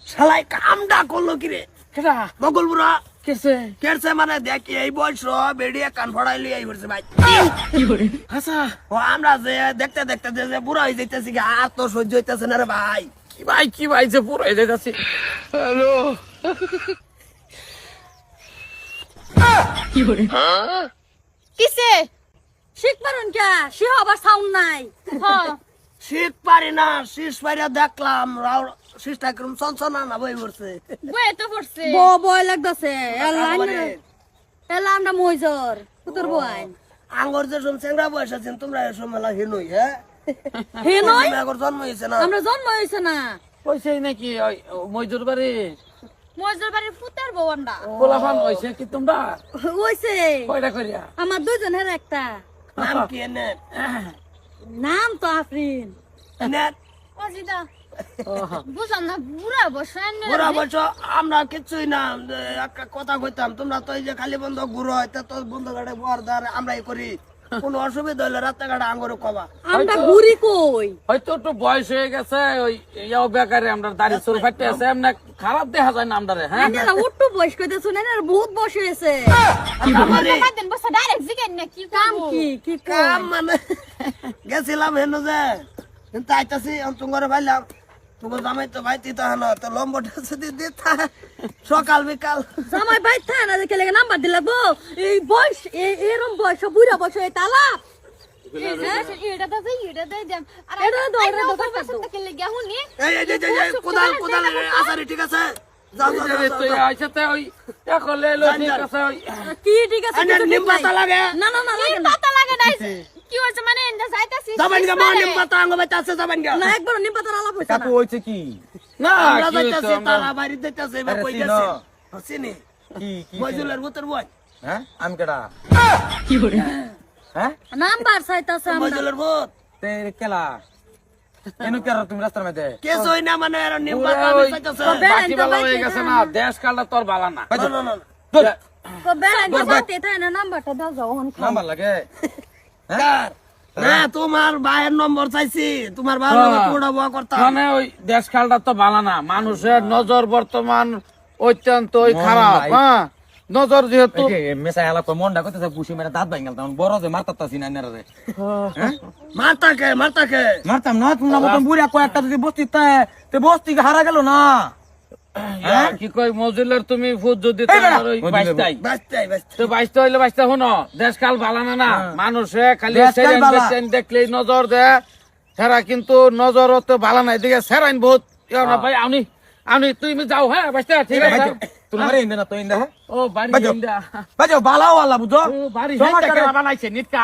শালাই কামডা করলো কি রে কেডা বগলপুরা কেছে কেরছে মানে দেখি এই বয়স বেড়িয়ে কান ফড়াইলি এই করছে ভাই কি করে হাসা ও আমরা যে দেখতে দেখতে যে বুড়া হয়ে যাইতেছি আর তো সহ্য হইতেছে না রে ভাই কি ভাই যে পুরো হয়ে যাচ্ছে হ্যালো কি করে কিসে শিখ পারুন কে সে আবার সাউন্ড নাই হ্যাঁ শীত পারি না শীষ পারিয়া দেখলাম শীষটা কিরম চঞ্চনা না বই পড়ছে বই তো পড়ছে বয় লাগতাছে এলা আমরা মইজর পুতর বয় আঙ্গর যে সব চেংরা বয়স আছেন তোমরা এসব মেলা হিনই হ্যাঁ হে নয় আগর জন্ম হয়েছে না আমরা জন্ম হইছে না কইছেই নাকি ওই মজুর বাড়ি মইজর বাড়ির পুতর বউন্ডা পোলাফান হইছে কি তোমরা হইছে কয়টা করিয়া আমার দুজনের একটা নাম কি এনে নাম তো আফরিন এনে অজিদা বুঝলাম না বুড়া বসান বুড়া বয়স আমরা কিচ্ছুই না একটা কথা কইতাম তোমরা তো এই যে খালি বন্ধ ঘুরো হয়তো তো বন্ধ ঘাটে বরদার আমরাই করি কোন অসুবিধা হলে রাস্তাঘাটে আঙ্গরে কবা আমরা ঘুরি কই হয়তো একটু বয়স হয়ে গেছে ওই ইয়াও বেকারে আমরা দাড়ি চুল ফাটতে আছে এমনি খারাপ দেখা যায় না আমদারে হ্যাঁ না উঠু বয়স কইতে শুনেন আর বহুত বয়স হয়েছে দেন বসা ডাইরেক্ট জিগান না কি কাম কি কাম মানে গেছিলাম হেন যে কিন্তু আইতাছি তোমার ভাইলাম তোমার জামাই তো ভাইতি তো হলো তো লম্বটা যদি দিতা সকাল বিকাল জামাই ভাই থা না দেখে লাগে নাম্বার দিলা গো এই বয়স এরম বয়স বুড়া বয়স এই তালা এটা দাই দেন আর এটা দাও থেকে লাগা হুনি এই কোদাল কোদাল আসারি ঠিক আছে যাও যাও তুই আইছতে ওই একলে লো ঠিক আছে ওই কি ঠিক আছে নিম পাতা লাগে না লাগে পাতা লাগে নাই কি হইছে মানে এন্ডা যাইতাছি যাবেন গা নিম পাতা আঙ্গ বাইতাছে যাবেন গা না একবার নিম পাতা আলাপ হইছে কাকু হইছে কি না আমরা কি হইতো যাইতাছি আমরা তারা বাড়ি যাইতাছে এবার কই গেছে হাসিনি কি কি মজুলের ভিতর বই হ্যাঁ আমি কেডা কি করে হ্যাঁ নাম্বার চাইতাছে আমরা মজুলের ভূত তে কেলা কেন কেরা তুমি রাস্তার মধ্যে কেস হই না মানে আর নিম পাতা আমি চাইতাছে বাকি ভালো হয়ে গেছে না দেশ কালটা তোর ভালো না না না তো বেলাইন তো বাতে তাই না নাম্বারটা দাও যাও হন নাম্বার লাগে কার? না তোমার ভাইয়ের নম্বর চাইছি তোমার ভাইয়ের নম্বর পুরো বুয়া করতাম মানে ওই দেশ কালটা তো ভালো না মানুষের নজর বর্তমান অত্যন্ত খারাপ ভাই। হ্যাঁ নজর যেহেতু মেসা এলা তো মনটা কইতেছে পুষি মেরে দাঁত ভাঙাল তখন বড় যে মারতাছি না নেরে মারতাকে মারতাম না তুমি মতন বুড়া কয়েকটা যদি বস্তি তে বস্তি হারা গেল না কি কই মজুলের তুমি ফুট যদি এই বেটা, তোমার ওই মজুলের বাইশটাই বাঁচতাই তো বাইশটা হইলে বাইশটা শুনো দেশকাল ভালো না না মানুষে খালি দেশকাল সেরেন বালা। বেচেন দেখলেই নজর দেয় সেরা কিন্তু নজর তো ভালো নাই দিকে সেরাইন বহুত ইয়া না ভাই আমি তুমি যাও হ্যাঁ বাইশটা ঠিক আছে তুমি মারে ইন্দে না তো ইন্দে হ্যাঁ ও বাড়ি বাজো ইন্দা। বাজো বালাও আল্লাহ বুঝো ও বাড়ি জমা হেঁটে করে- বানাইছে নিটকা